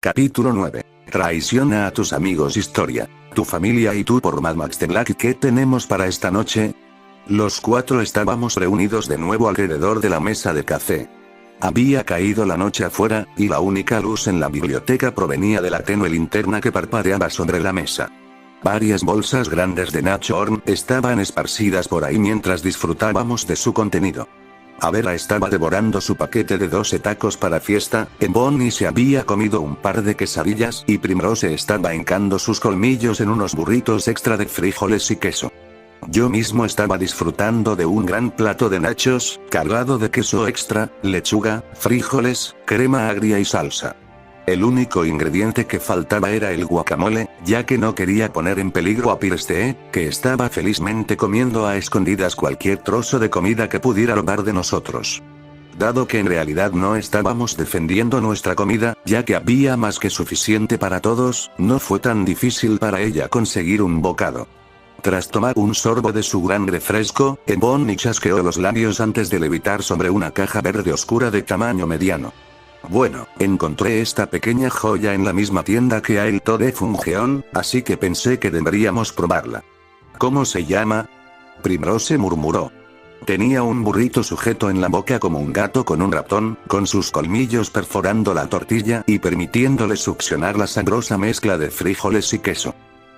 Capítulo 9. Traiciona a tus amigos. Historia. Tu familia y tú por Mad Max The Black. ¿Qué tenemos para esta noche? Los cuatro estábamos reunidos de nuevo alrededor de la mesa de café. Había caído la noche afuera, y la única luz en la biblioteca provenía de la tenue linterna que parpadeaba sobre la mesa. Varias bolsas grandes de Nacho Horn estaban esparcidas por ahí mientras disfrutábamos de su contenido. Avera estaba devorando su paquete de 12 tacos para fiesta, Bonnie se había comido un par de quesadillas y Primrose estaba hincando sus colmillos en unos burritos extra de frijoles y queso. Yo mismo estaba disfrutando de un gran plato de nachos, cargado de queso extra, lechuga, frijoles, crema agria y salsa. El único ingrediente que faltaba era el guacamole, ya que no quería poner en peligro a Pirste, que estaba felizmente comiendo a escondidas cualquier trozo de comida que pudiera robar de nosotros. Dado que en realidad no estábamos defendiendo nuestra comida, ya que había más que suficiente para todos, no fue tan difícil para ella conseguir un bocado. Tras tomar un sorbo de su gran refresco, Bonnie chasqueó los labios antes de levitar sobre una caja verde oscura de tamaño mediano. Bueno, encontré esta pequeña joya en la misma tienda que Ailto de Fungeon, así que pensé que deberíamos probarla. ¿Cómo se llama? Primrose murmuró. Tenía un burrito sujeto en la boca como un gato con un ratón, con sus colmillos perforando la tortilla y permitiéndole succionar la sabrosa mezcla de frijoles y queso.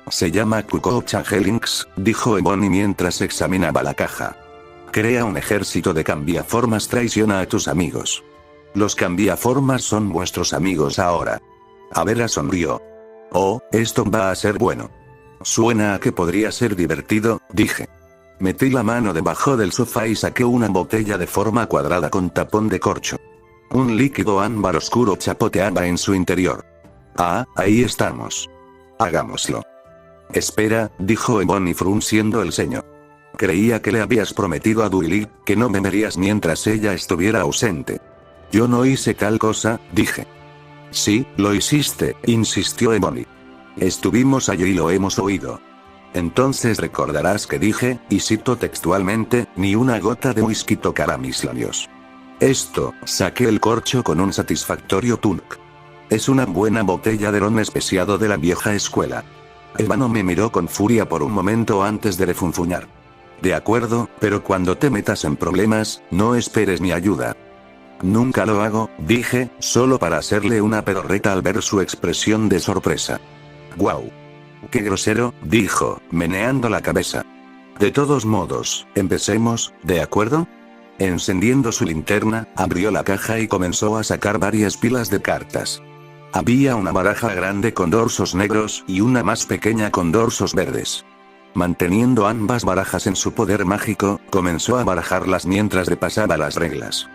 Se llama Kukocha Hellinks, dijo Bonnie mientras examinaba la caja. Crea un ejército de cambiaformas. Traiciona a tus amigos. Los cambiaformas son vuestros amigos ahora. Avera sonrió. Oh, esto va a ser bueno. Suena a que podría ser divertido, dije. Metí la mano debajo del sofá y saqué una botella de forma cuadrada con tapón de corcho. Un líquido ámbar oscuro chapoteaba en su interior. Ah, ahí estamos. Hagámoslo. Espera, dijo Bonnie frunciendo el ceño. Creía que le habías prometido a Duily que no beberías mientras ella estuviera ausente. Yo no hice tal cosa, dije. Sí, lo hiciste, insistió Bonnie. Estuvimos allí y lo hemos oído. Entonces recordarás que dije, y cito textualmente, ni una gota de whisky tocará mis labios. Esto, saqué el corcho con un satisfactorio tunk. Es una buena botella de ron especiado de la vieja escuela. Evano me miró con furia por un momento antes de refunfuñar. De acuerdo, pero cuando te metas en problemas, no esperes mi ayuda. Nunca lo hago, dije, solo para hacerle una pedorreta al ver su expresión de sorpresa. Guau. Qué grosero, dijo, meneando la cabeza. De todos modos, empecemos, ¿de acuerdo? Encendiendo su linterna, abrió la caja y comenzó a sacar varias pilas de cartas. Había una baraja grande con dorsos negros y una más pequeña con dorsos verdes. Manteniendo ambas barajas en su poder mágico, comenzó a barajarlas mientras repasaba las reglas.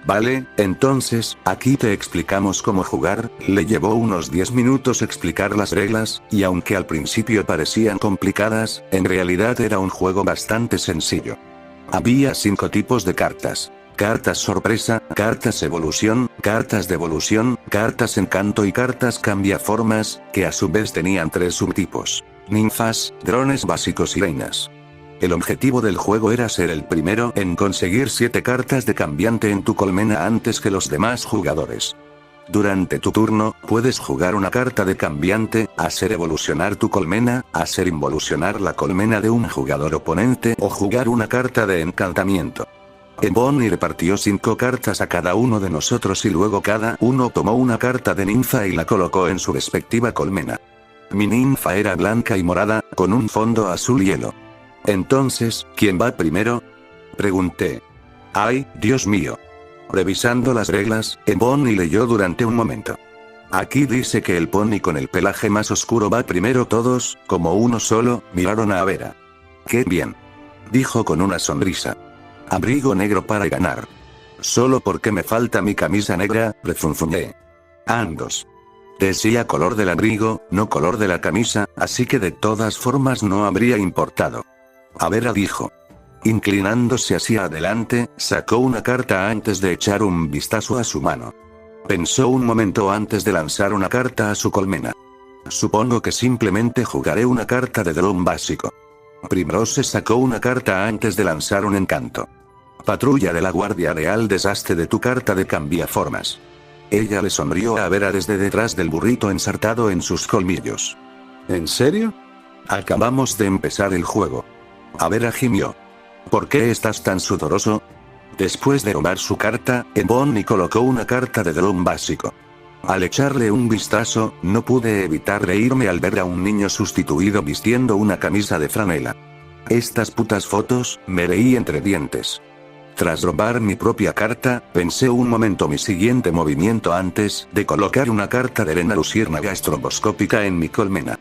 Vale, entonces, aquí te explicamos cómo jugar. Le llevó unos 10 minutos explicar las reglas, y aunque al principio parecían complicadas, en realidad era un juego bastante sencillo. Había 5 tipos de cartas. Cartas sorpresa, cartas evolución, cartas de evolución, cartas encanto y cartas cambiaformas, que a su vez tenían 3 subtipos. Ninfas, drones básicos y reinas. El objetivo del juego era ser el primero en conseguir 7 cartas de cambiante en tu colmena antes que los demás jugadores. Durante tu turno, puedes jugar una carta de cambiante, hacer evolucionar tu colmena, hacer involucionar la colmena de un jugador oponente o jugar una carta de encantamiento. Bonnie repartió 5 cartas a cada uno de nosotros y luego cada uno tomó una carta de ninfa y la colocó en su respectiva colmena. Mi ninfa era blanca y morada, con un fondo azul hielo. Entonces, ¿quién va primero? Pregunté. ¡Ay, Dios mío! Revisando las reglas, Bonnie leyó durante un momento. Aquí dice que el pony con el pelaje más oscuro va primero. Todos, como uno solo, miraron a Avera. ¡Qué bien! Dijo con una sonrisa. Abrigo negro para ganar. Solo porque me falta mi camisa negra, refunfuñé. Andos. Decía color del abrigo, no color de la camisa, así que de todas formas no habría importado. Avera dijo. Inclinándose hacia adelante, sacó una carta antes de echar un vistazo a su mano. Pensó un momento antes de lanzar una carta a su colmena. Supongo que simplemente jugaré una carta de dron básico. Primrose sacó una carta antes de lanzar un encanto. Patrulla de la Guardia Real, deshazte de tu carta de cambiaformas. Ella le sonrió a Vera desde detrás del burrito ensartado en sus colmillos. ¿En serio? Acabamos de empezar el juego. Vera gimió. ¿Por qué estás tan sudoroso? Después de robar su carta, Bonnie colocó una carta de dron básico. Al echarle un vistazo, no pude evitar reírme al ver a un niño sustituido vistiendo una camisa de franela. Estas putas fotos, me reí entre dientes. Tras robar mi propia carta, pensé un momento mi siguiente movimiento antes de colocar una carta de arena luciérnaga estroboscópica en mi colmena.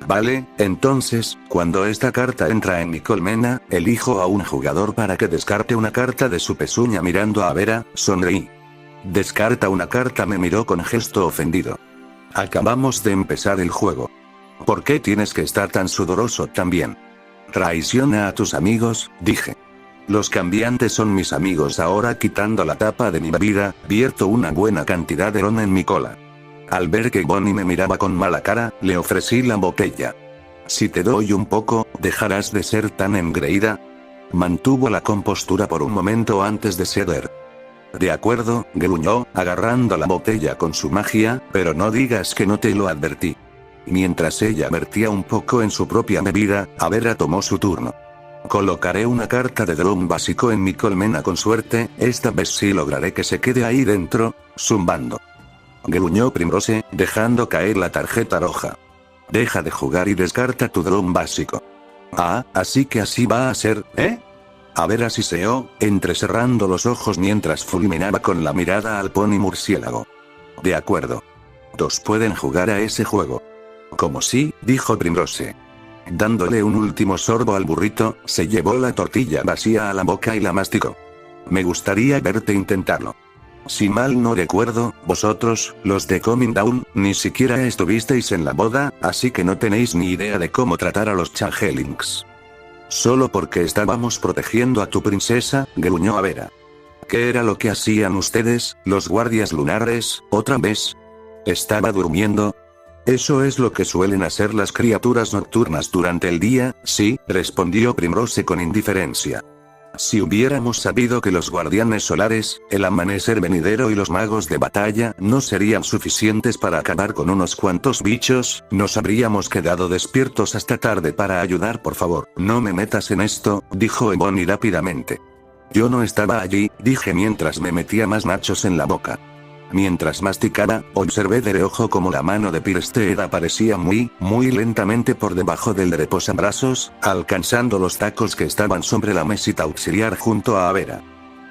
Vale, entonces, cuando esta carta entra en mi colmena, elijo a un jugador para que descarte una carta de su pezuña mirando a Vera, sonreí. Descarta una carta, me miró con gesto ofendido. Acabamos de empezar el juego. ¿Por qué tienes que estar tan sudoroso también? Traiciona a tus amigos, dije. Los cambiantes son mis amigos. Ahora, quitando la tapa de mi bebida, vierto una buena cantidad de ron en mi cola. Al ver que Bonnie me miraba con mala cara, le ofrecí la botella. Si te doy un poco, ¿dejarás de ser tan engreída? Mantuvo la compostura por un momento antes de ceder. De acuerdo, gruñó, agarrando la botella con su magia, pero no digas que no te lo advertí. Mientras ella vertía un poco en su propia bebida, Vera tomó su turno. Colocaré una carta de dron básico en mi colmena con suerte, esta vez sí lograré que se quede ahí dentro, zumbando. Gruñó Primrose, dejando caer la tarjeta roja. Deja de jugar y descarta tu dron básico. Ah, así que así va a ser, ¿eh? Vera siseó, entrecerrando los ojos mientras fulminaba con la mirada al pony murciélago. De acuerdo. Dos pueden jugar a ese juego. Como sí, dijo Primrose. Dándole un último sorbo al burrito, se llevó la tortilla vacía a la boca y la masticó. Me gustaría verte intentarlo. Si mal no recuerdo, vosotros, los de Coming Down, ni siquiera estuvisteis en la boda, así que no tenéis ni idea de cómo tratar a los changelings. Solo porque estábamos protegiendo a tu princesa, gruñó Vera. ¿Qué era lo que hacían ustedes, los guardias lunares, otra vez? ¿Estaba durmiendo? Eso es lo que suelen hacer las criaturas nocturnas durante el día, sí, respondió Primrose con indiferencia. Si hubiéramos sabido que los guardianes solares, el amanecer venidero y los magos de batalla no serían suficientes para acabar con unos cuantos bichos, nos habríamos quedado despiertos hasta tarde para ayudar. Por favor, no me metas en esto, dijo Bonnie rápidamente. Yo no estaba allí, dije mientras me metía más nachos en la boca. Mientras masticaba, observé de reojo como la mano de Pirsteed aparecía muy lentamente por debajo del reposabrazos, alcanzando los tacos que estaban sobre la mesita auxiliar junto a Vera.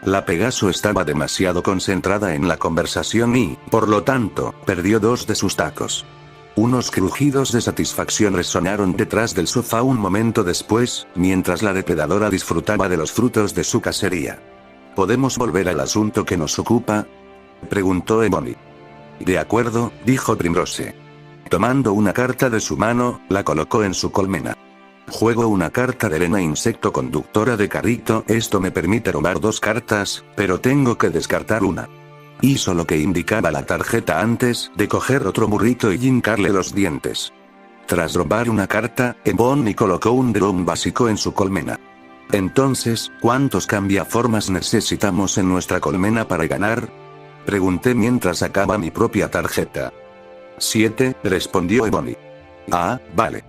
La Pegaso estaba demasiado concentrada en la conversación y, por lo tanto, perdió dos de sus tacos. Unos crujidos de satisfacción resonaron detrás del sofá un momento después, mientras la depredadora disfrutaba de los frutos de su cacería. ¿Podemos volver al asunto que nos ocupa?, preguntó Bonnie. De acuerdo, dijo Primrose. Tomando una carta de su mano, la colocó en su colmena. Juego una carta de arena insecto conductora de carrito. Esto me permite robar dos cartas, pero tengo que descartar una. Hizo lo que indicaba la tarjeta antes de coger otro burrito y hincarle los dientes. Tras robar una carta, Bonnie colocó un dron básico en su colmena. Entonces, ¿cuántos cambiaformas necesitamos en nuestra colmena para ganar?, pregunté mientras sacaba mi propia tarjeta. 7, respondió Bonnie. Ah, vale.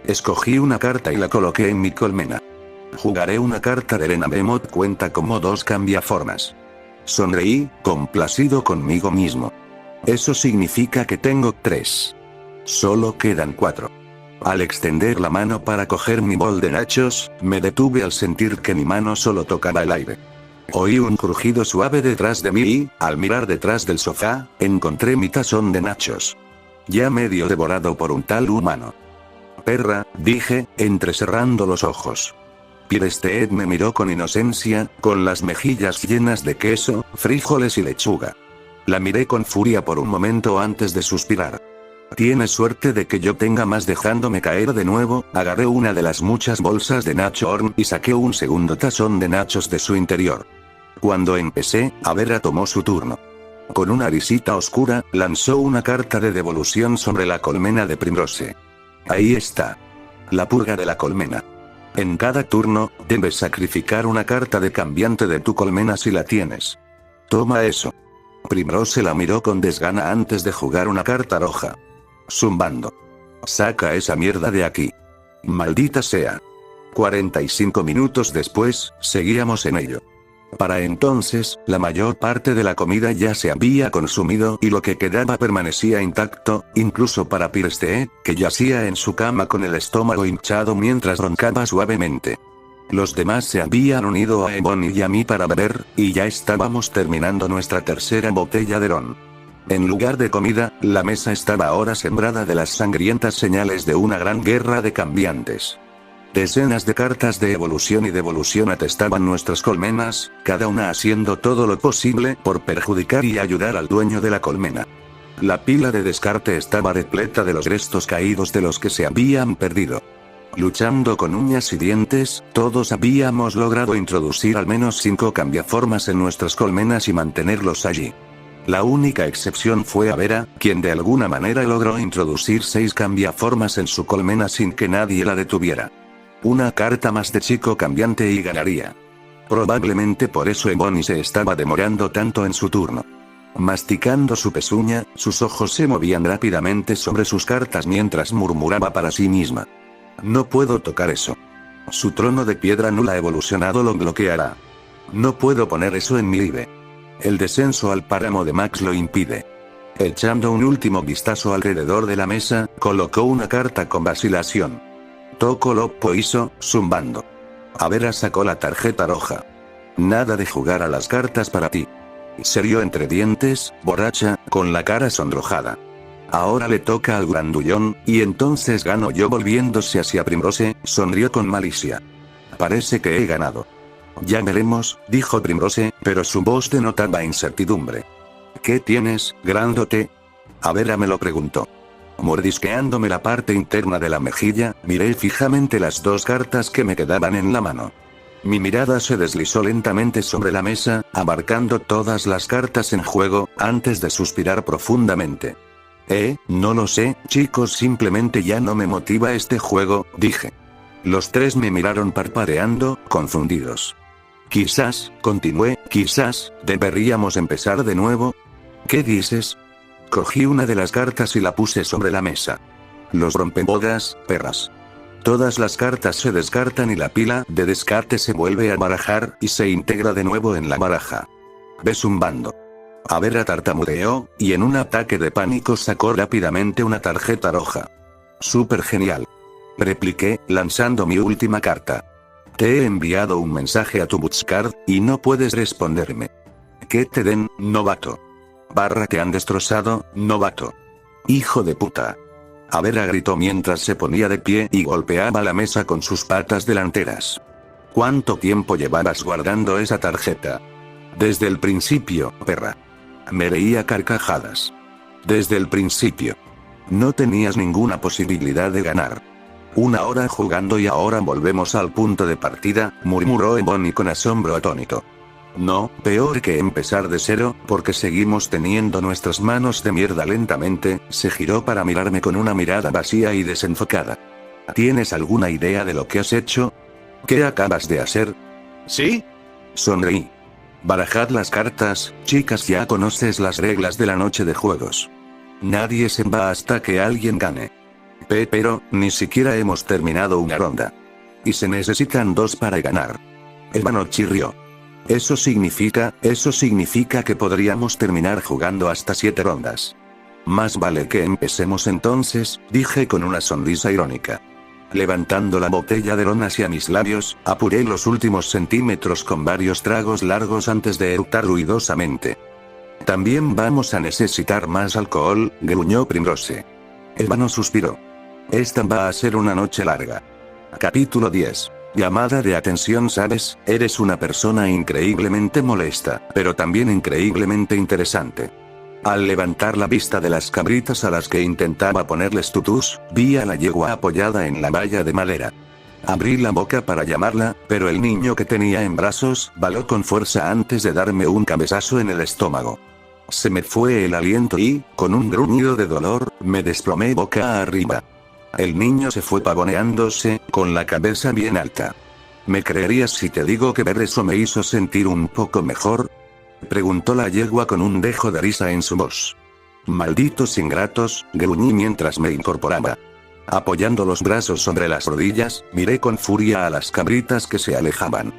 Escogí una carta y la coloqué en mi colmena. Jugaré una carta de arena. Behemoth cuenta como dos cambiaformas. Sonreí, complacido conmigo mismo. Eso significa que tengo 3. Solo quedan 4. Al extender la mano para coger mi bol de nachos, me detuve al sentir que mi mano solo tocaba el aire. Oí un crujido suave detrás de mí y, al mirar detrás del sofá, encontré mi tazón de nachos. Ya medio devorado por un tal humano. Perra, dije, entrecerrando los ojos. Pirsteed me miró con inocencia, con las mejillas llenas de queso, frijoles y lechuga. La miré con furia por un momento antes de suspirar. Tienes suerte de que yo tenga más. Dejándome caer de nuevo, agarré una de las muchas bolsas de Nacho Horn y saqué un segundo tazón de nachos de su interior. Cuando empecé, Vera tomó su turno. Con una risita oscura, lanzó una carta de devolución sobre la colmena de Primrose. Ahí está. La purga de la colmena. En cada turno, debes sacrificar una carta de cambiante de tu colmena si la tienes. Toma eso. Primrose la miró con desgana antes de jugar una carta roja. Zumbando. Saca esa mierda de aquí. Maldita sea. 45 minutos después, seguíamos en ello. Para entonces, la mayor parte de la comida ya se había consumido y lo que quedaba permanecía intacto, incluso para Pirste, que yacía en su cama con el estómago hinchado mientras roncaba suavemente. Los demás se habían unido a Ebony y a mí para beber, y ya estábamos terminando nuestra tercera botella de ron. En lugar de comida, la mesa estaba ahora sembrada de las sangrientas señales de una gran guerra de cambiantes. Decenas de cartas de evolución y devolución atestaban nuestras colmenas, cada una haciendo todo lo posible por perjudicar y ayudar al dueño de la colmena. La pila de descarte estaba repleta de los restos caídos de los que se habían perdido. Luchando con uñas y dientes, todos habíamos logrado introducir al menos 5 cambiaformas en nuestras colmenas y mantenerlos allí. La única excepción fue Avera, quien de alguna manera logró introducir 6 cambiaformas en su colmena sin que nadie la detuviera. Una carta más de chico cambiante y ganaría. Probablemente por eso Ebony se estaba demorando tanto en su turno. Masticando su pezuña, sus ojos se movían rápidamente sobre sus cartas mientras murmuraba para sí misma. No puedo tocar eso. Su trono de piedra nula evolucionado lo bloqueará. No puedo poner eso en mi live. El descenso al páramo de Max lo impide. Echando un último vistazo alrededor de la mesa, colocó una carta con vacilación. Toco lo hizo, zumbando. Avera sacó la tarjeta roja. Nada de jugar a las cartas para ti. Se rió entre dientes, borracha, con la cara sonrojada. Ahora le toca al grandullón, y entonces gano yo. Volviéndose hacia Primrose, sonrió con malicia. Parece que he ganado. Ya veremos, dijo Primrose, pero su voz denotaba incertidumbre. ¿Qué tienes, grandote? Avera me lo preguntó. Mordisqueándome la parte interna de la mejilla, miré fijamente las 2 cartas que me quedaban en la mano. Mi mirada se deslizó lentamente sobre la mesa, abarcando todas las cartas en juego, antes de suspirar profundamente. No lo sé, chicos, simplemente ya no me motiva este juego, dije. Los 3 me miraron parpadeando, confundidos. Quizás, continué, quizás, deberíamos empezar de nuevo. ¿Qué dices? Cogí una de las cartas y la puse sobre la mesa. Los rompebodas, perras. Todas las cartas se descartan y la pila de descarte se vuelve a barajar y se integra de nuevo en la baraja. Ve zumbando. Avera tartamudeó, y en un ataque de pánico sacó rápidamente una tarjeta roja. Súper genial. Repliqué, lanzando mi última carta. Te he enviado un mensaje a tu Buzzcard, y no puedes responderme. ¿Qué te den, novato? Te han destrozado, novato. Hijo de puta. Avera gritó mientras se ponía de pie y golpeaba la mesa con sus patas delanteras. ¿Cuánto tiempo llevabas guardando esa tarjeta? Desde el principio, perra. Me reía carcajadas. Desde el principio. No tenías ninguna posibilidad de ganar. 1 hora jugando y ahora volvemos al punto de partida, murmuró Ebony con asombro atónito. No, peor que empezar de cero, porque seguimos teniendo nuestras manos de mierda. Lentamente, se giró para mirarme con una mirada vacía y desenfocada. ¿Tienes alguna idea de lo que has hecho? ¿Qué acabas de hacer? ¿Sí? Sonreí. Barajad las cartas, chicas, ya conoces las reglas de la noche de juegos. Nadie se va hasta que alguien gane. Pero, ni siquiera hemos terminado una ronda. Y se necesitan 2 para ganar. Ebony chirrió. Eso significa que podríamos terminar jugando hasta 7 rondas. Más vale que empecemos entonces, dije con una sonrisa irónica. Levantando la botella de ron hacia mis labios, apuré los últimos centímetros con varios tragos largos antes de eructar ruidosamente. También vamos a necesitar más alcohol, gruñó Primrose. Ebony suspiró. Esta va a ser una noche larga. Capítulo 10. Llamada de atención. Sabes, eres una persona increíblemente molesta, pero también increíblemente interesante. Al levantar la vista de las cabritas a las que intentaba ponerles tutús, vi a la yegua apoyada en la valla de madera. Abrí la boca para llamarla, pero el niño que tenía en brazos, baló con fuerza antes de darme un cabezazo en el estómago. Se me fue el aliento y, con un gruñido de dolor, me desplomé boca arriba. El niño se fue pavoneándose, con la cabeza bien alta. ¿Me creerías si te digo que ver eso me hizo sentir un poco mejor? Preguntó la yegua con un dejo de risa en su voz. Malditos ingratos, gruñí mientras me incorporaba. Apoyando los brazos sobre las rodillas, miré con furia a las cabritas que se alejaban.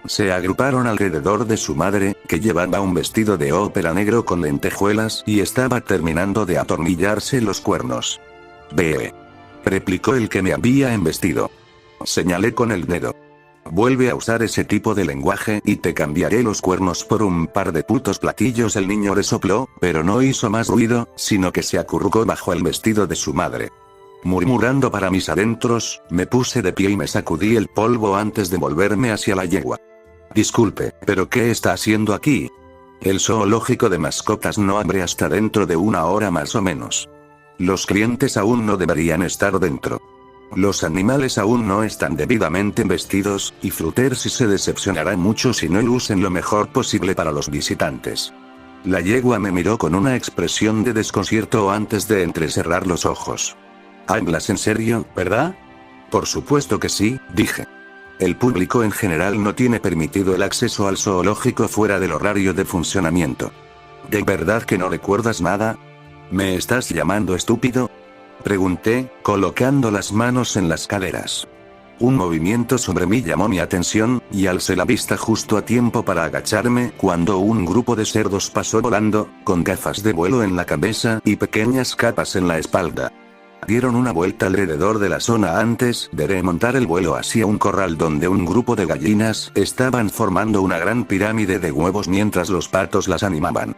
Se agruparon alrededor de su madre, que llevaba un vestido de ópera negro con lentejuelas y estaba terminando de atornillarse los cuernos. «Ve», replicó el que me había embestido. Señalé con el dedo. «Vuelve a usar ese tipo de lenguaje y te cambiaré los cuernos por un par de putos platillos». El niño resopló, pero no hizo más ruido, sino que se acurrucó bajo el vestido de su madre. Murmurando para mis adentros, me puse de pie y me sacudí el polvo antes de volverme hacia la yegua. «Disculpe, ¿pero qué está haciendo aquí? El zoológico de mascotas no abre hasta dentro de una hora más o menos. Los clientes aún no deberían estar dentro. Los animales aún no están debidamente vestidos, y Fluttershy se decepcionará mucho si no lucen lo mejor posible para los visitantes». La yegua me miró con una expresión de desconcierto antes de entrecerrar los ojos. «¿Hablas en serio, verdad?» «Por supuesto que sí», dije. «El público en general no tiene permitido el acceso al zoológico fuera del horario de funcionamiento». «¿De verdad que no recuerdas nada? ¿Me estás llamando estúpido?», pregunté, colocando las manos en las caderas. Un movimiento sobre mí llamó mi atención, y alcé la vista justo a tiempo para agacharme cuando un grupo de cerdos pasó volando, con gafas de vuelo en la cabeza y pequeñas capas en la espalda. Dieron una vuelta alrededor de la zona antes de remontar el vuelo hacia un corral donde un grupo de gallinas estaban formando una gran pirámide de huevos mientras los patos las animaban.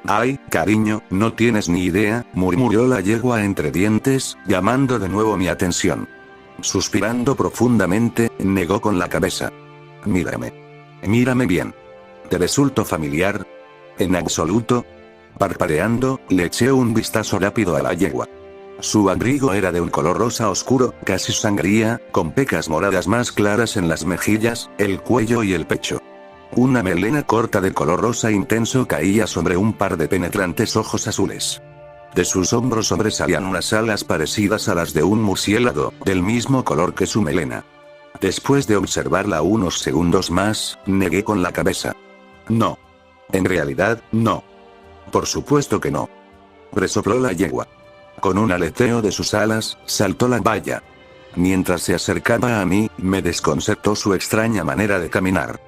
«Ay, cariño, no tienes ni idea», murmuró la yegua entre dientes, llamando de nuevo mi atención. Suspirando profundamente, negó con la cabeza. «Mírame. Mírame bien. ¿Te resulto familiar?». «En absoluto». Parpadeando, le eché un vistazo rápido a la yegua. Su abrigo era de un color rosa oscuro, casi sangría, con pecas moradas más claras en las mejillas, el cuello y el pecho. Una melena corta de color rosa intenso caía sobre un par de penetrantes ojos azules. De sus hombros sobresalían unas alas parecidas a las de un murciélago, del mismo color que su melena. Después de observarla unos segundos más, negué con la cabeza. «No. En realidad, no. Por supuesto que no». Resopló la yegua. Con un aleteo de sus alas, saltó la valla. Mientras se acercaba a mí, me desconcertó su extraña manera de caminar.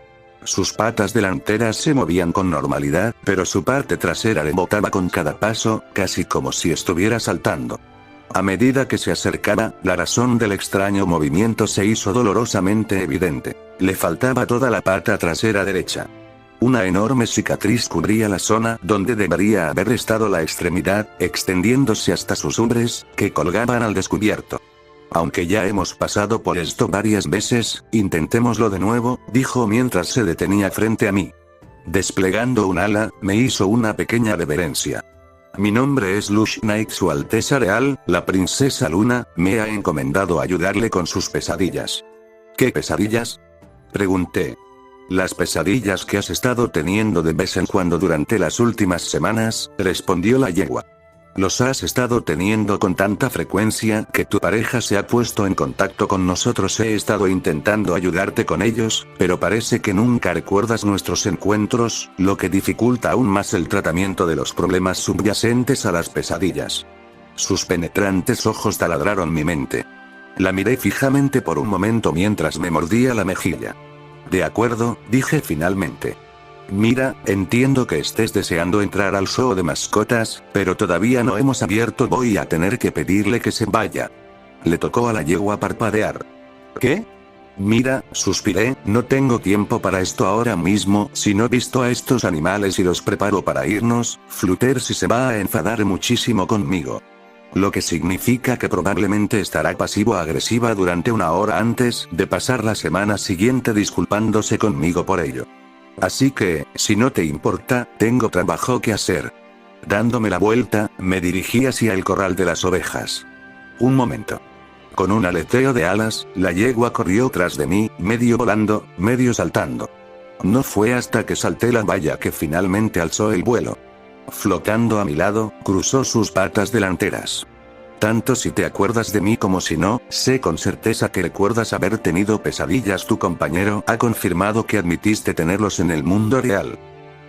Sus patas delanteras se movían con normalidad, pero su parte trasera rebotaba con cada paso, casi como si estuviera saltando. A medida que se acercaba, la razón del extraño movimiento se hizo dolorosamente evidente. Le faltaba toda la pata trasera derecha. Una enorme cicatriz cubría la zona donde debería haber estado la extremidad, extendiéndose hasta sus ubres, que colgaban al descubierto. «Aunque ya hemos pasado por esto varias veces, intentémoslo de nuevo», dijo mientras se detenía frente a mí. Desplegando un ala, me hizo una pequeña reverencia. «Mi nombre es Lush Knight, Su Alteza Real, la Princesa Luna, me ha encomendado ayudarle con sus pesadillas». «¿Qué pesadillas?», pregunté. «Las pesadillas que has estado teniendo de vez en cuando durante las últimas semanas», respondió la yegua. «Los has estado teniendo con tanta frecuencia que tu pareja se ha puesto en contacto con nosotros. He estado intentando ayudarte con ellos, pero parece que nunca recuerdas nuestros encuentros, lo que dificulta aún más el tratamiento de los problemas subyacentes a las pesadillas». Sus penetrantes ojos taladraron mi mente. La miré fijamente por un momento mientras me mordía la mejilla. «De acuerdo», dije finalmente. «Mira, entiendo que estés deseando entrar al zoo de mascotas, pero todavía no hemos abierto. Voy a tener que pedirle que se vaya». Le tocó a la yegua parpadear. «¿Qué?». «Mira», suspiré, «no tengo tiempo para esto ahora mismo. Si no visto a estos animales y los preparo para irnos, Fluttershy se va a enfadar muchísimo conmigo. Lo que significa que probablemente estará pasivo-agresiva durante una hora antes de pasar la semana siguiente disculpándose conmigo por ello. Así que, si no te importa, tengo trabajo que hacer». Dándome la vuelta, me dirigí hacia el corral de las ovejas. Un momento. Con un aleteo de alas, la yegua corrió tras de mí, medio volando, medio saltando. No fue hasta que salté la valla que finalmente alzó el vuelo. Flotando a mi lado, cruzó sus patas delanteras. «Tanto si te acuerdas de mí como si no, sé con certeza que recuerdas haber tenido pesadillas. Tu compañero ha confirmado que admitiste tenerlos en el mundo real».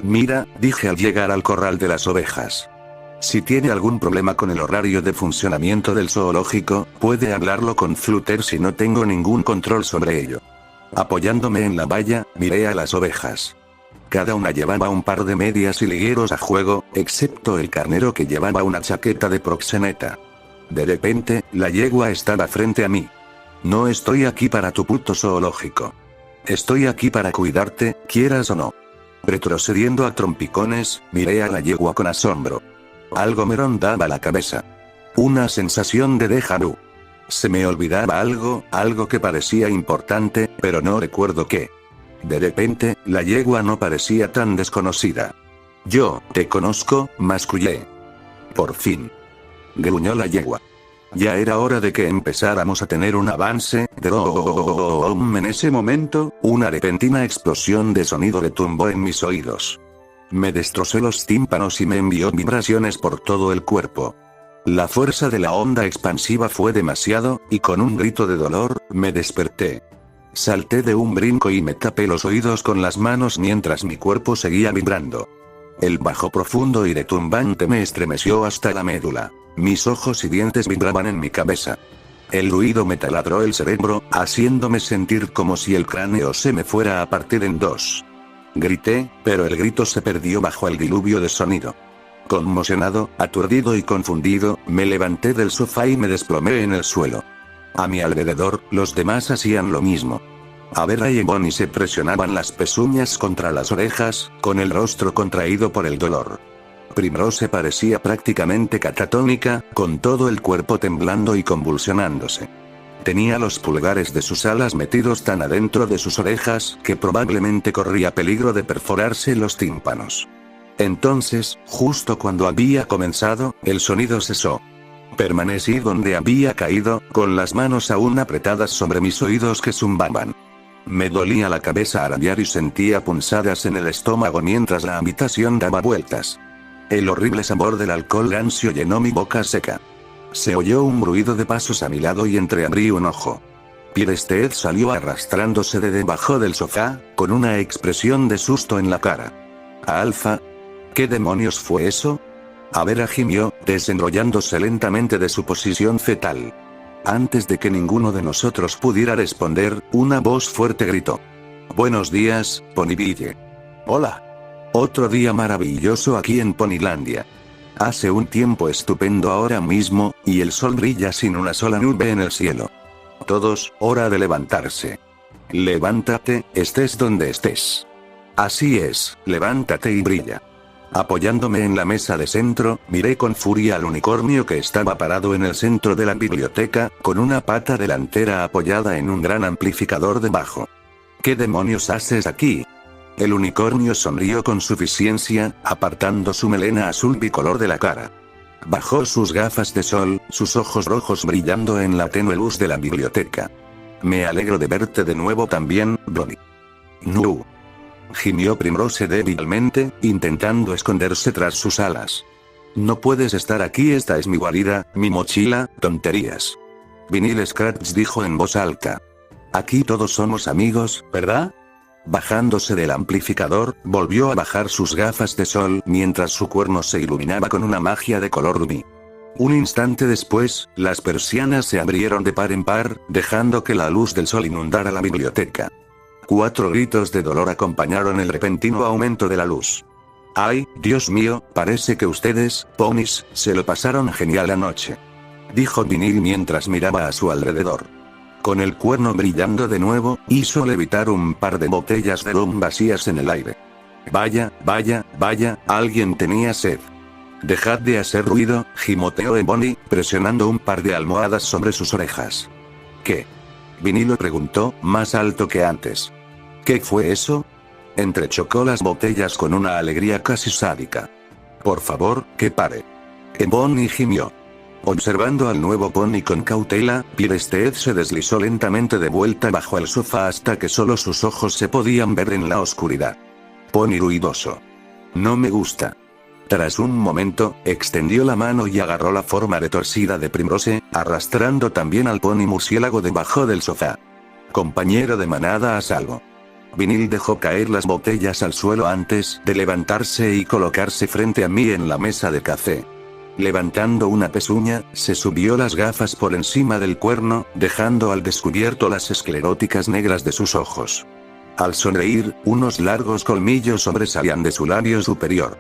Mira, dije al llegar al corral de las ovejas. Si tiene algún problema con el horario de funcionamiento del zoológico, puede hablarlo con Flutter si no tengo ningún control sobre ello. Apoyándome en la valla, miré a las ovejas. Cada una llevaba un par de medias y ligueros a juego, excepto el carnero que llevaba una chaqueta de proxeneta. De repente, la yegua estaba frente a mí. No estoy aquí para tu puto zoológico. Estoy aquí para cuidarte, quieras o no. Retrocediendo a trompicones, miré a la yegua con asombro. Algo me rondaba la cabeza. Una sensación de déjà vu. Se me olvidaba algo que parecía importante, pero no recuerdo qué. De repente, la yegua no parecía tan desconocida. Yo, te conozco, mascullé. Por fin. Gruñó la yegua. Ya era hora de que empezáramos a tener un avance, en ese momento, una repentina explosión de sonido retumbó en mis oídos. Me destrozó los tímpanos y me envió vibraciones por todo el cuerpo. La fuerza de la onda expansiva fue demasiado, y con un grito de dolor, me desperté. Salté de un brinco y me tapé los oídos con las manos mientras mi cuerpo seguía vibrando. El bajo profundo y retumbante me estremeció hasta la médula. Mis ojos y dientes vibraban en mi cabeza. El ruido me taladró el cerebro, haciéndome sentir como si el cráneo se me fuera a partir en dos. Grité, pero el grito se perdió bajo el diluvio de sonido. Conmocionado, aturdido y confundido, me levanté del sofá y me desplomé en el suelo. A mi alrededor, los demás hacían lo mismo. Abera y Bonnie se presionaban las pezuñas contra las orejas, con el rostro contraído por el dolor. Primrose parecía prácticamente catatónica, con todo el cuerpo temblando y convulsionándose. Tenía los pulgares de sus alas metidos tan adentro de sus orejas, que probablemente corría peligro de perforarse los tímpanos. Entonces, justo cuando había comenzado, el sonido cesó. Permanecí donde había caído, con las manos aún apretadas sobre mis oídos que zumbaban. Me dolía la cabeza al arañar y sentía punzadas en el estómago mientras la habitación daba vueltas. El horrible sabor del alcohol rancio llenó mi boca seca. Se oyó un ruido de pasos a mi lado y entreabrí un ojo. Pirested salió arrastrándose de debajo del sofá, con una expresión de susto en la cara. ¿Alfa? ¿Qué demonios fue eso? Abera gimió, desenrollándose lentamente de su posición fetal. Antes de que ninguno de nosotros pudiera responder, una voz fuerte gritó. «Buenos días, Ponyville». «Hola. Otro día maravilloso aquí en Ponylandia. Hace un tiempo estupendo ahora mismo, y el sol brilla sin una sola nube en el cielo. Todos, hora de levantarse. Levántate, estés donde estés. Así es, levántate y brilla». Apoyándome en la mesa de centro, miré con furia al unicornio que estaba parado en el centro de la biblioteca, con una pata delantera apoyada en un gran amplificador debajo. ¿Qué demonios haces aquí? El unicornio sonrió con suficiencia, apartando su melena azul bicolor de la cara. Bajó sus gafas de sol, sus ojos rojos brillando en la tenue luz de la biblioteca. Me alegro de verte de nuevo también, Bonnie. No. Gimió Primrose débilmente, intentando esconderse tras sus alas. No puedes estar aquí, esta es mi guarida, mi mochila, tonterías. Vinyl Scratch dijo en voz alta. Aquí todos somos amigos, ¿verdad? Bajándose del amplificador, volvió a bajar sus gafas de sol mientras su cuerno se iluminaba con una magia de color rubí. Un instante después, las persianas se abrieron de par en par, dejando que la luz del sol inundara la biblioteca. 4 gritos de dolor acompañaron el repentino aumento de la luz. «Ay, Dios mío, parece que ustedes, ponis, se lo pasaron genial anoche», dijo Vinyl mientras miraba a su alrededor. Con el cuerno brillando de nuevo, hizo levitar un par de botellas de rum vacías en el aire. «Vaya, vaya, vaya, alguien tenía sed». «Dejad de hacer ruido», gimoteó Bonnie, presionando un par de almohadas sobre sus orejas. «¿Qué?», Vinyl lo preguntó, más alto que antes. «¿Qué fue eso?». Entrechocó las botellas con una alegría casi sádica. «Por favor, que pare». Bonnie gimió. Observando al nuevo pony con cautela, Pirested se deslizó lentamente de vuelta bajo el sofá hasta que solo sus ojos se podían ver en la oscuridad. Pony ruidoso. «No me gusta». Tras un momento, extendió la mano y agarró la forma retorcida de Primrose, arrastrando también al pony murciélago debajo del sofá. «Compañero de manada a salvo». Vinil dejó caer las botellas al suelo antes de levantarse y colocarse frente a mí en la mesa de café. Levantando una pezuña, se subió las gafas por encima del cuerno, dejando al descubierto las escleróticas negras de sus ojos. Al sonreír, unos largos colmillos sobresalían de su labio superior.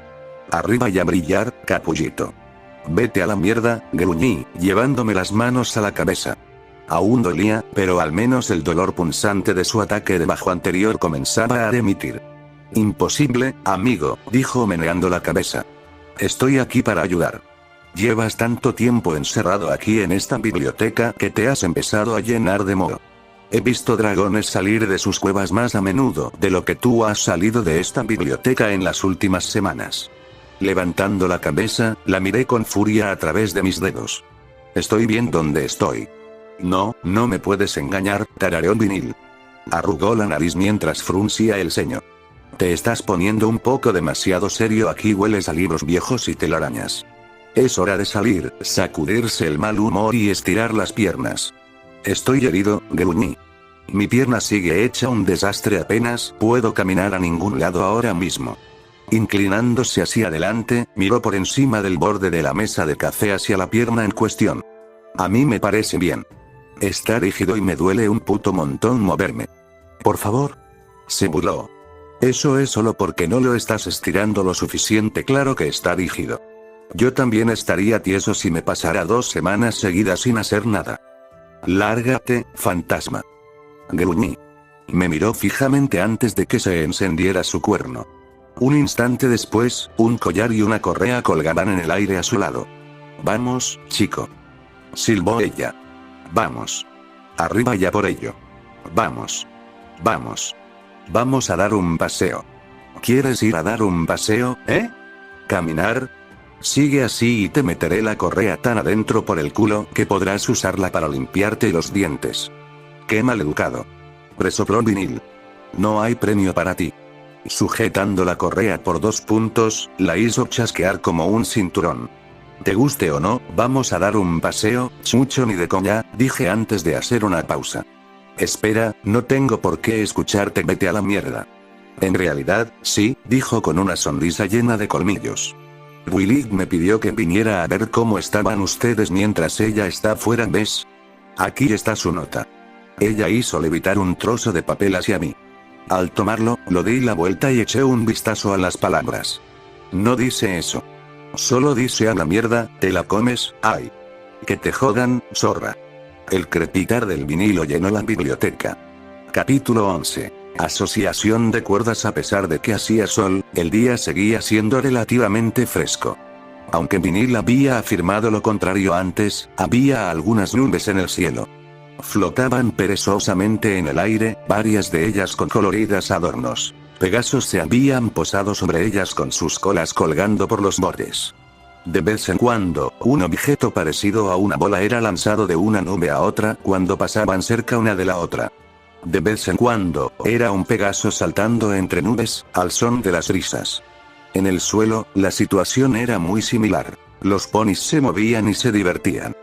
Arriba y a brillar, capullito. Vete a la mierda, gruñí, llevándome las manos a la cabeza. Aún dolía, pero al menos el dolor punzante de su ataque de bajo anterior comenzaba a emitir. Imposible, amigo, dijo meneando la cabeza. Estoy aquí para ayudar. Llevas tanto tiempo encerrado aquí en esta biblioteca que te has empezado a llenar de moho. He visto dragones salir de sus cuevas más a menudo de lo que tú has salido de esta biblioteca en las últimas semanas. Levantando la cabeza, la miré con furia a través de mis dedos. Estoy bien donde estoy. No, no me puedes engañar, tarareó Vinil. Arrugó la nariz mientras fruncía el ceño. Te estás poniendo un poco demasiado serio, aquí hueles a libros viejos y telarañas. Es hora de salir, sacudirse el mal humor y estirar las piernas. Estoy herido, gruñí. Mi pierna sigue hecha un desastre, apenas puedo caminar a ningún lado ahora mismo. Inclinándose hacia adelante, miró por encima del borde de la mesa de café hacia la pierna en cuestión. A mí me parece bien. Está rígido y me duele un puto montón moverme. Por favor. Se burló. Eso es solo porque no lo estás estirando lo suficiente, claro que está rígido. Yo también estaría tieso si me pasara 2 semanas seguidas sin hacer nada. Lárgate, fantasma. Gruñí. Me miró fijamente antes de que se encendiera su cuerno. Un instante después, un collar y una correa colgaban en el aire a su lado. Vamos, chico. Silbó ella. Vamos. Arriba ya por ello. Vamos. Vamos. Vamos a dar un paseo. ¿Quieres ir a dar un paseo, eh? ¿Caminar? Sigue así y te meteré la correa tan adentro por el culo que podrás usarla para limpiarte los dientes. Qué maleducado. Resopló Vinil. No hay premio para ti. Sujetando la correa por 2 puntos, la hizo chasquear como un cinturón. Te guste o no, vamos a dar un paseo, chucho ni de coña, dije antes de hacer una pausa. Espera, no tengo por qué escucharte, vete a la mierda. En realidad, sí, dijo con una sonrisa llena de colmillos. Willy me pidió que viniera a ver cómo estaban ustedes mientras ella está fuera, ¿ves? Aquí está su nota. Ella hizo levitar un trozo de papel hacia mí. Al tomarlo, lo di la vuelta y eché un vistazo a las palabras. No dice eso. Solo dice a la mierda, te la comes, ay. Que te jodan, zorra. El crepitar del vinilo llenó la biblioteca. Capítulo 11. Asociación de cuerdas. A pesar de que hacía sol, el día seguía siendo relativamente fresco. Aunque Vinil había afirmado lo contrario antes, había algunas nubes en el cielo. Flotaban perezosamente en el aire, varias de ellas con coloridas adornos. Pegasos se habían posado sobre ellas con sus colas colgando por los bordes. De vez en cuando, un objeto parecido a una bola era lanzado de una nube a otra cuando pasaban cerca una de la otra. De vez en cuando, era un Pegaso saltando entre nubes, al son de las risas. En el suelo, la situación era muy similar. Los ponis se movían y se divertían.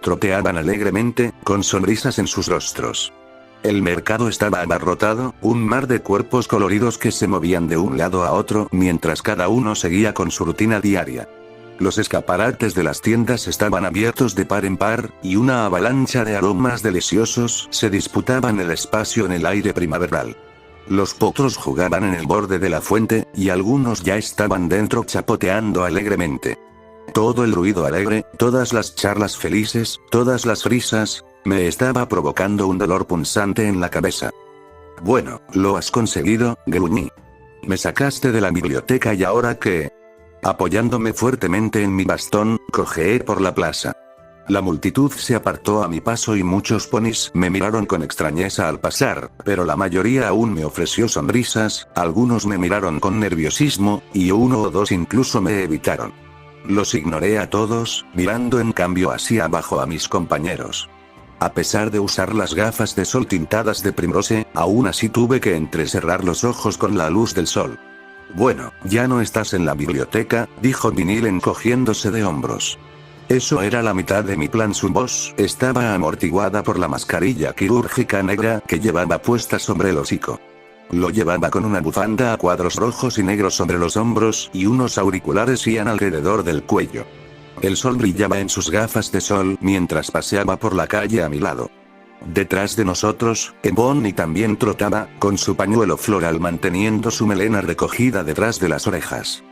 Troteaban alegremente, con sonrisas en sus rostros. El mercado estaba abarrotado, un mar de cuerpos coloridos que se movían de un lado a otro mientras cada uno seguía con su rutina diaria. Los escaparates de las tiendas estaban abiertos de par en par, y una avalancha de aromas deliciosos se disputaban el espacio en el aire primaveral. Los potros jugaban en el borde de la fuente, y algunos ya estaban dentro chapoteando alegremente. Todo el ruido alegre, todas las charlas felices, todas las risas, me estaba provocando un dolor punzante en la cabeza. Bueno, lo has conseguido, gruñí. Me sacaste de la biblioteca y ahora qué. Apoyándome fuertemente en mi bastón, cojeé por la plaza. La multitud se apartó a mi paso y muchos ponis me miraron con extrañeza al pasar, pero la mayoría aún me ofreció sonrisas, algunos me miraron con nerviosismo, y 1 o 2 incluso me evitaron. Los ignoré a todos, mirando en cambio hacia abajo a mis compañeros. A pesar de usar las gafas de sol tintadas de primrose, aún así tuve que entrecerrar los ojos con la luz del sol. Bueno, ya no estás en la biblioteca, dijo Vinil encogiéndose de hombros. Eso era la mitad de mi plan. Su voz estaba amortiguada por la mascarilla quirúrgica negra que llevaba puesta sobre el hocico. Lo llevaba con una bufanda a cuadros rojos y negros sobre los hombros y unos auriculares iban alrededor del cuello. El sol brillaba en sus gafas de sol mientras paseaba por la calle a mi lado. Detrás de nosotros, Bonnie también trotaba, con su pañuelo floral manteniendo su melena recogida detrás de las orejas.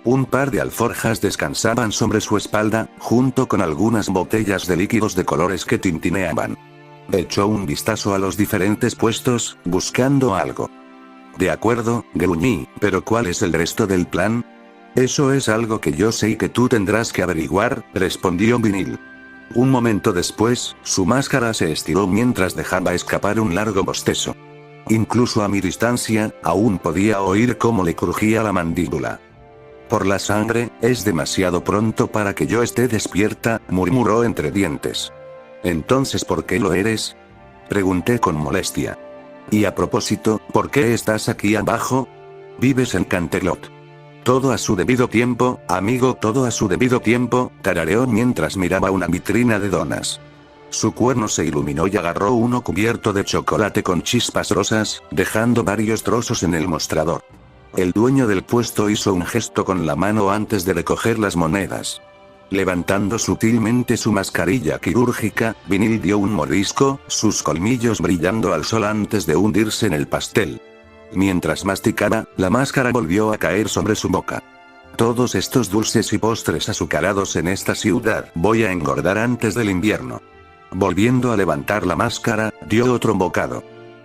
Un par de alforjas descansaban sobre su espalda, junto con algunas botellas de líquidos de colores que tintineaban. Echó un vistazo a los diferentes puestos, buscando algo. De acuerdo, gruñí, pero ¿cuál es el resto del plan? Eso es algo que yo sé y que tú tendrás que averiguar, respondió Vinil. Un momento después, su máscara se estiró mientras dejaba escapar un largo bostezo. Incluso a mi distancia, aún podía oír cómo le crujía la mandíbula. Por la sangre, es demasiado pronto para que yo esté despierta, murmuró entre dientes. ¿Entonces por qué lo eres? Pregunté con molestia. Y a propósito, ¿por qué estás aquí abajo? Vives en Canterlot. Todo a su debido tiempo, amigo, todo a su debido tiempo, tarareó mientras miraba una vitrina de donas. Su cuerno se iluminó y agarró uno cubierto de chocolate con chispas rosas, dejando varios trozos en el mostrador. El dueño del puesto hizo un gesto con la mano antes de recoger las monedas. Levantando sutilmente su mascarilla quirúrgica, Vinil dio un mordisco, sus colmillos brillando al sol antes de hundirse en el pastel. Mientras masticaba, la máscara volvió a caer sobre su boca. Todos estos dulces y postres azucarados en esta ciudad, voy a engordar antes del invierno. Volviendo a levantar la máscara, dio otro bocado.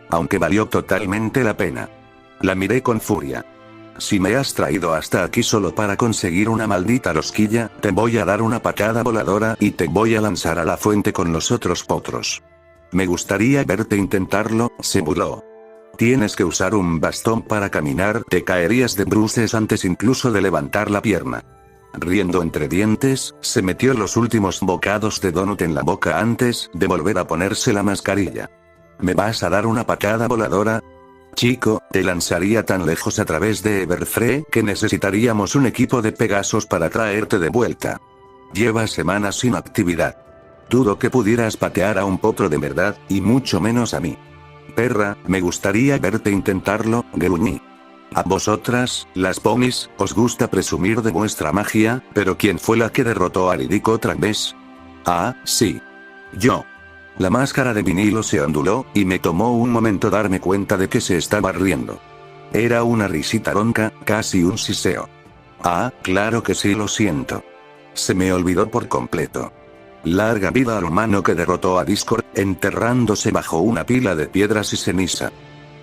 Aunque valió totalmente la pena. La miré con furia. Si me has traído hasta aquí solo para conseguir una maldita rosquilla, te voy a dar una patada voladora y te voy a lanzar a la fuente con los otros potros. Me gustaría verte intentarlo, se burló. Tienes que usar un bastón para caminar, te caerías de bruces antes incluso de levantar la pierna. Riendo entre dientes, se metió los últimos bocados de donut en la boca antes de volver a ponerse la mascarilla. ¿Me vas a dar una patada voladora? Chico, te lanzaría tan lejos a través de Everfree que necesitaríamos un equipo de Pegasos para traerte de vuelta. Llevas semanas sin actividad. Dudo que pudieras patear a un potro de verdad, y mucho menos a mí. Perra, me gustaría verte intentarlo, gruñí. A vosotras, las ponis, os gusta presumir de vuestra magia, pero ¿quién fue la que derrotó a Riddick otra vez? Ah, sí. Yo. La máscara de vinilo se onduló, y me tomó un momento darme cuenta de que se estaba riendo. Era una risita ronca, casi un siseo. Ah, claro que sí, lo siento. Se me olvidó por completo. Larga vida al humano que derrotó a Discord, enterrándose bajo una pila de piedras y ceniza.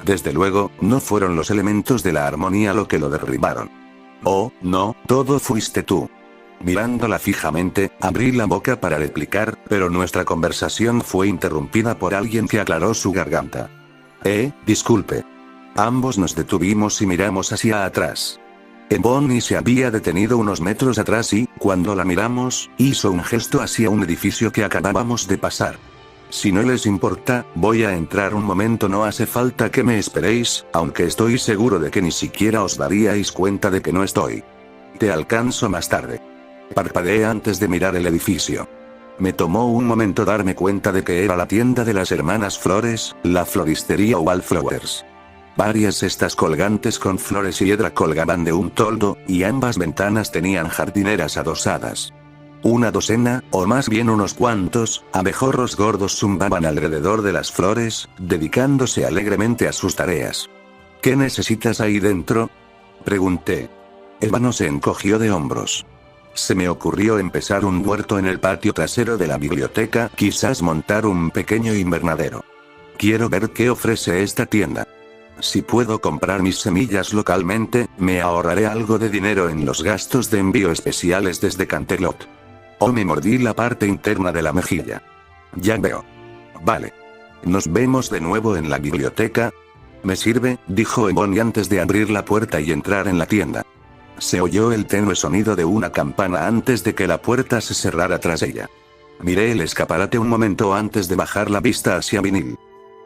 Desde luego, no fueron los elementos de la armonía lo que lo derribaron. Oh, no, todo fuiste tú. Mirándola fijamente, abrí la boca para replicar, pero nuestra conversación fue interrumpida por alguien que aclaró su garganta. Disculpe. Ambos nos detuvimos y miramos hacia atrás. Bonnie se había detenido unos metros atrás y, cuando la miramos, hizo un gesto hacia un edificio que acabábamos de pasar. Si no les importa, voy a entrar un momento, no hace falta que me esperéis, aunque estoy seguro de que ni siquiera os daríais cuenta de que no estoy. Te alcanzo más tarde. Parpadeé antes de mirar el edificio. Me tomó un momento darme cuenta de que era la tienda de las hermanas Flores, la floristería Wallflowers. Varias cestas colgantes con flores y hiedra colgaban de un toldo, y ambas ventanas tenían jardineras adosadas. Una docena, o más bien unos cuantos, abejorros gordos zumbaban alrededor de las flores, dedicándose alegremente a sus tareas. ¿Qué necesitas ahí dentro? Pregunté. Ébano se encogió de hombros. Se me ocurrió empezar un huerto en el patio trasero de la biblioteca, quizás montar un pequeño invernadero. Quiero ver qué ofrece esta tienda. Si puedo comprar mis semillas localmente, me ahorraré algo de dinero en los gastos de envío especiales desde Canterlot. Me mordí la parte interna de la mejilla. Ya veo. Vale. Nos vemos de nuevo en la biblioteca. ¿Me sirve?, dijo Bonnie antes de abrir la puerta y entrar en la tienda. Se oyó el tenue sonido de una campana antes de que la puerta se cerrara tras ella. Miré el escaparate un momento antes de bajar la vista hacia Vinil.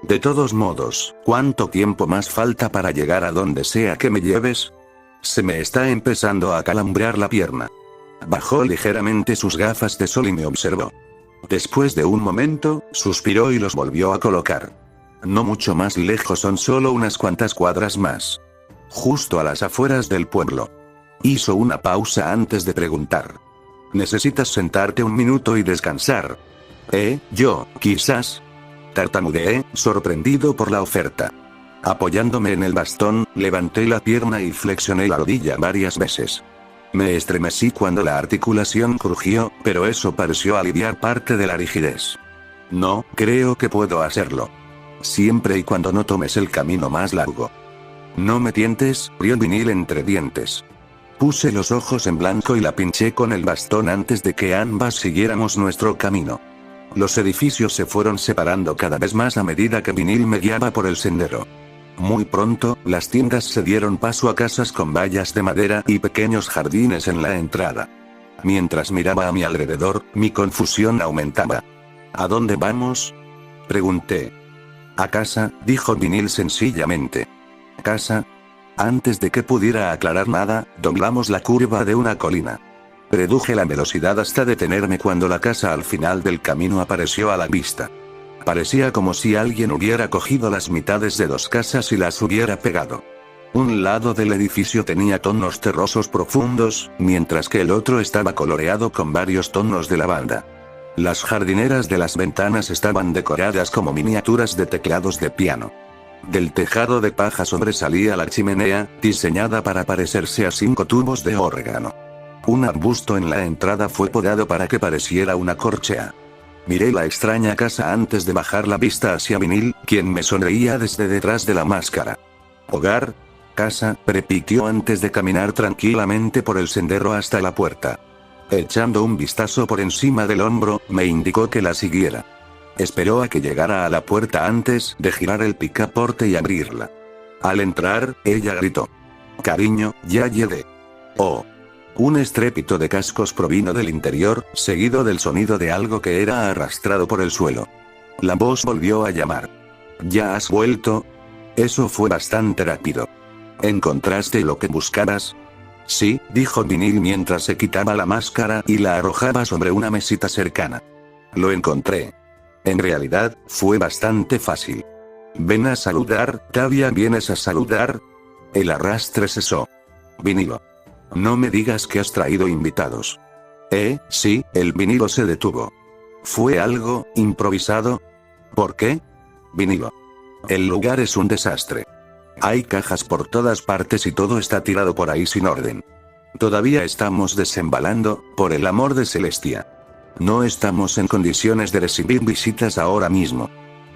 De todos modos, ¿cuánto tiempo más falta para llegar a donde sea que me lleves? Se me está empezando a calambrar la pierna. Bajó ligeramente sus gafas de sol y me observó. Después de un momento, suspiró y los volvió a colocar. No mucho más lejos, son solo unas cuantas cuadras más. Justo a las afueras del pueblo. Hizo una pausa antes de preguntar. ¿Necesitas sentarte un minuto y descansar? Yo, quizás. Tartamudeé, sorprendido por la oferta. Apoyándome en el bastón, levanté la pierna y flexioné la rodilla varias veces. Me estremecí cuando la articulación crujió, pero eso pareció aliviar parte de la rigidez. No, creo que puedo hacerlo. Siempre y cuando no tomes el camino más largo. No me tientes, rió Vinil entre dientes. Puse los ojos en blanco y la pinché con el bastón antes de que ambas siguiéramos nuestro camino. Los edificios se fueron separando cada vez más a medida que Vinil me guiaba por el sendero. Muy pronto, las tiendas se dieron paso a casas con vallas de madera y pequeños jardines en la entrada. Mientras miraba a mi alrededor, mi confusión aumentaba. ¿A dónde vamos?, pregunté. A casa, dijo Vinil sencillamente. ¿Casa? Antes de que pudiera aclarar nada, doblamos la curva de una colina. Reduje la velocidad hasta detenerme cuando la casa al final del camino apareció a la vista. Parecía como si alguien hubiera cogido las mitades de dos casas y las hubiera pegado. Un lado del edificio tenía tonos terrosos profundos, mientras que el otro estaba coloreado con varios tonos de lavanda. Las jardineras de las ventanas estaban decoradas como miniaturas de teclados de piano. Del tejado de paja sobresalía la chimenea, diseñada para parecerse a 5 tubos de órgano. Un arbusto en la entrada fue podado para que pareciera una corchea. Miré la extraña casa antes de bajar la vista hacia Vinil, quien me sonreía desde detrás de la máscara. ¿Hogar? ¿Casa?, repitió antes de caminar tranquilamente por el sendero hasta la puerta. Echando un vistazo por encima del hombro, me indicó que la siguiera. Esperó a que llegara a la puerta antes de girar el picaporte y abrirla. Al entrar, ella gritó. «Cariño, ya llegué». Oh. Un estrépito de cascos provino del interior, seguido del sonido de algo que era arrastrado por el suelo. La voz volvió a llamar. ¿Ya has vuelto? Eso fue bastante rápido. ¿Encontraste lo que buscabas? Sí, dijo Vinil mientras se quitaba la máscara y la arrojaba sobre una mesita cercana. Lo encontré. En realidad, fue bastante fácil. Ven a saludar, Tavia, ¿vienes a saludar? El arrastre cesó. Vinilo. No me digas que has traído invitados. Sí, el vinilo se detuvo. ¿Fue algo improvisado? ¿Por qué? Vinilo. El lugar es un desastre. Hay cajas por todas partes y todo está tirado por ahí sin orden. Todavía estamos desembalando, por el amor de Celestia. No estamos en condiciones de recibir visitas ahora mismo.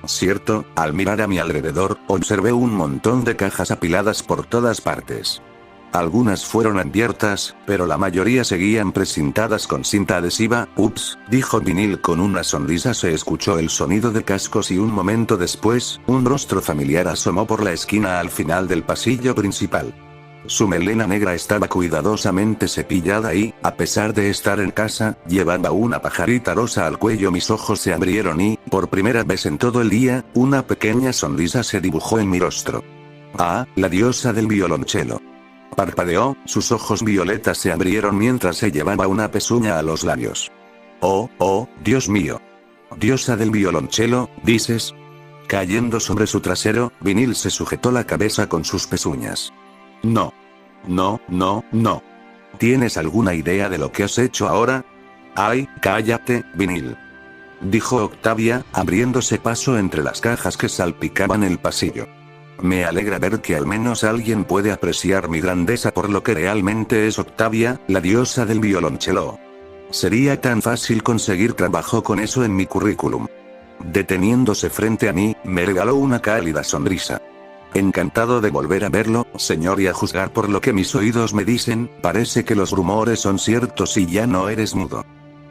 Cierto, al mirar a mi alrededor, observé un montón de cajas apiladas por todas partes. Algunas fueron abiertas, pero la mayoría seguían precintadas con cinta adhesiva. Ups, dijo Vinil con una sonrisa. Se escuchó el sonido de cascos y un momento después, un rostro familiar asomó por la esquina al final del pasillo principal. Su melena negra estaba cuidadosamente cepillada y, a pesar de estar en casa, llevaba una pajarita rosa al cuello. Mis ojos se abrieron y, por primera vez en todo el día, una pequeña sonrisa se dibujó en mi rostro. Ah, la diosa del violonchelo. Parpadeó, sus ojos violetas se abrieron mientras se llevaba una pezuña a los labios. Oh, Dios mío. ¿Diosa del violonchelo, dices? Cayendo sobre su trasero, Vinil se sujetó la cabeza con sus pezuñas. No. ¿Tienes alguna idea de lo que has hecho ahora? Ay, cállate, Vinil. Dijo Octavia, abriéndose paso entre las cajas que salpicaban el pasillo. Me alegra ver que al menos alguien puede apreciar mi grandeza por lo que realmente es Octavia, la diosa del violonchelo. Sería tan fácil conseguir trabajo con eso en mi currículum. Deteniéndose frente a mí, me regaló una cálida sonrisa. Encantado de volver a verlo, señor, y a juzgar por lo que mis oídos me dicen, parece que los rumores son ciertos y ya no eres mudo.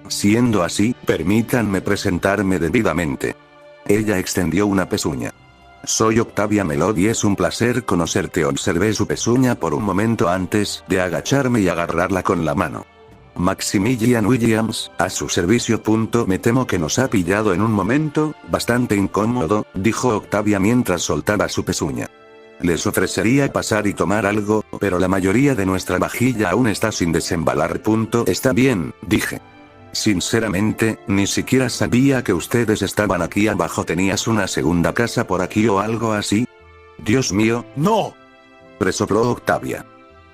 Siendo así, permítanme presentarme debidamente. Ella extendió una pezuña. Soy Octavia Melody, es un placer conocerte. Observé su pezuña por un momento antes de agacharme y agarrarla con la mano. Maximilian Williams, a su servicio. Me temo que nos ha pillado en un momento bastante incómodo, dijo Octavia mientras soltaba su pezuña. Les ofrecería pasar y tomar algo, pero la mayoría de nuestra vajilla aún está sin desembalar. Está bien, dije. Sinceramente, ni siquiera sabía que ustedes estaban aquí abajo. ¿Tenías una segunda casa por aquí o algo así? Dios mío, ¡No! resopló Octavia.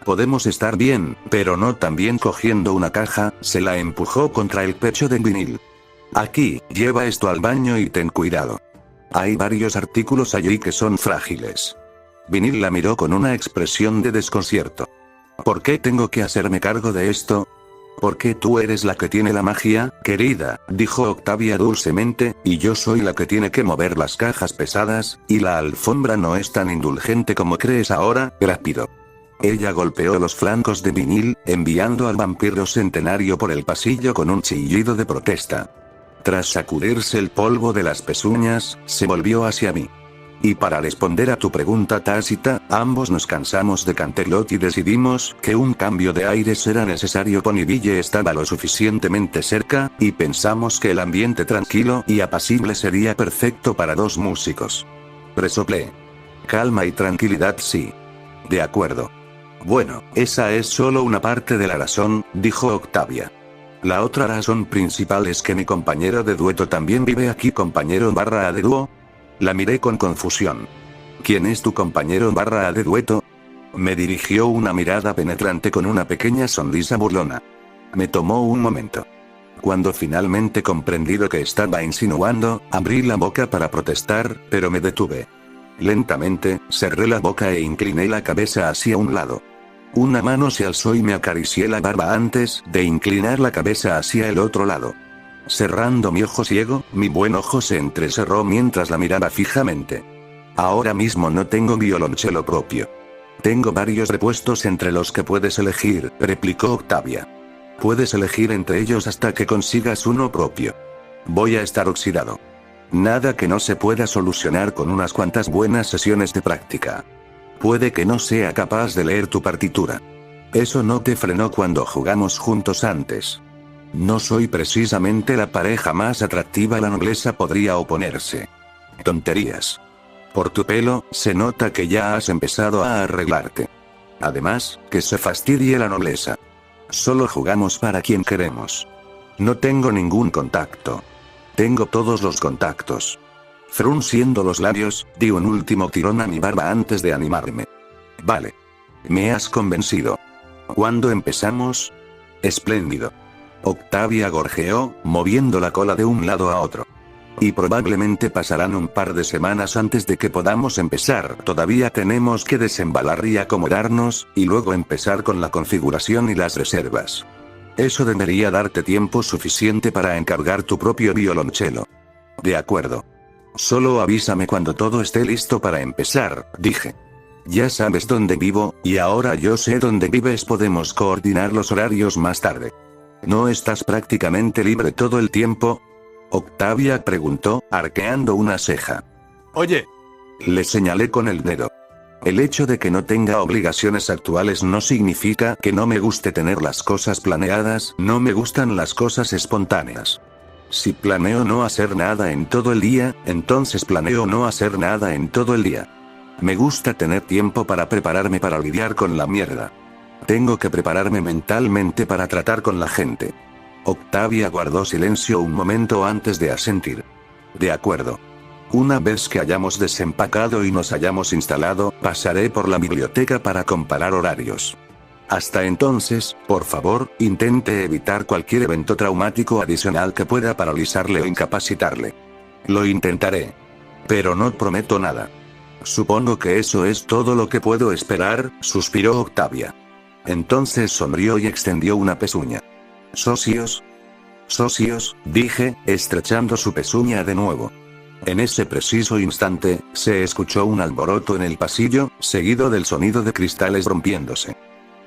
Podemos estar bien, pero no tan bien. Cogiendo una caja, se la empujó contra el pecho de Vinil. Aquí, lleva esto al baño y ten cuidado. Hay varios artículos allí que son frágiles. Vinil la miró con una expresión de desconcierto. ¿Por qué tengo que hacerme cargo de esto? ¿Por qué tú eres la que tiene la magia, querida?, dijo Octavia dulcemente, y yo soy la que tiene que mover las cajas pesadas, y la alfombra no es tan indulgente como crees ahora, rápido. Ella golpeó los flancos de Vinil, enviando al vampiro centenario por el pasillo con un chillido de protesta. Tras sacudirse el polvo de las pezuñas, se volvió hacia mí. Y para responder a tu pregunta tácita, ambos nos cansamos de Canterlot y decidimos que un cambio de aires era necesario. Ponyville estaba lo suficientemente cerca, y pensamos que el ambiente tranquilo y apacible sería perfecto para dos músicos. Resoplé. Calma y tranquilidad, sí. De acuerdo. Bueno, esa es solo una parte de la razón, dijo Octavia. La otra razón principal es que mi compañero de dueto también vive aquí. ¿Compañero / de dúo? La miré con confusión. ¿Quién es tu compañero / de dueto? Me dirigió una mirada penetrante con una pequeña sonrisa burlona. Me tomó un momento. Cuando finalmente comprendí lo que estaba insinuando, abrí la boca para protestar, pero me detuve. Lentamente, cerré la boca e incliné la cabeza hacia un lado. Una mano se alzó y me acaricié la barba antes de inclinar la cabeza hacia el otro lado. Cerrando mi ojo ciego, mi buen ojo se entrecerró mientras la miraba fijamente. Ahora mismo no tengo violonchelo propio. Tengo varios repuestos entre los que puedes elegir, replicó Octavia. Puedes elegir entre ellos hasta que consigas uno propio. Voy a estar oxidado. Nada que no se pueda solucionar con unas cuantas buenas sesiones de práctica. Puede que no sea capaz de leer tu partitura. Eso no te frenó cuando jugamos juntos antes. No soy precisamente la pareja más atractiva. La nobleza podría oponerse. Tonterías. Por tu pelo, se nota que ya has empezado a arreglarte. Además, que se fastidie la nobleza. Solo jugamos para quien queremos. No tengo ningún contacto. Tengo todos los contactos. Frunciendo los labios, di un último tirón a mi barba antes de animarme. Vale. Me has convencido. ¿Cuándo empezamos? Espléndido. Octavia gorjeó, moviendo la cola de un lado a otro. Y probablemente pasarán un par de semanas antes de que podamos empezar. Todavía tenemos que desembalar y acomodarnos, y luego empezar con la configuración y las reservas. Eso debería darte tiempo suficiente para encargar tu propio violonchelo. De acuerdo. Solo avísame cuando todo esté listo para empezar, dije. Ya sabes dónde vivo, y ahora yo sé dónde vives. Podemos coordinar los horarios más tarde. ¿No estás prácticamente libre todo el tiempo? Octavia preguntó, arqueando una ceja. Oye. Le señalé con el dedo. El hecho de que no tenga obligaciones actuales no significa que no me guste tener las cosas planeadas. No me gustan las cosas espontáneas. Si planeo no hacer nada en todo el día, entonces planeo no hacer nada en todo el día. Me gusta tener tiempo para prepararme para lidiar con la mierda. Tengo que prepararme mentalmente para tratar con la gente. Octavia guardó silencio un momento antes de asentir. De acuerdo. Una vez que hayamos desempacado y nos hayamos instalado, pasaré por la biblioteca para comparar horarios. Hasta entonces, por favor, intente evitar cualquier evento traumático adicional que pueda paralizarle o incapacitarle. Lo intentaré. Pero no prometo nada. Supongo que eso es todo lo que puedo esperar, suspiró Octavia. Entonces sonrió y extendió una pezuña. ¿Socios? ¿Socios?, dije, estrechando su pezuña de nuevo. En ese preciso instante, se escuchó un alboroto en el pasillo, seguido del sonido de cristales rompiéndose.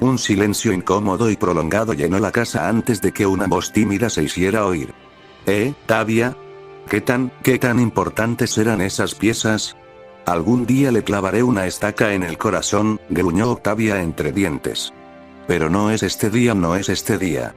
Un silencio incómodo y prolongado llenó la casa antes de que una voz tímida se hiciera oír. Tavia? ¿Qué tan importantes eran esas piezas? Algún día le clavaré una estaca en el corazón, gruñó Octavia entre dientes. Pero no es este día.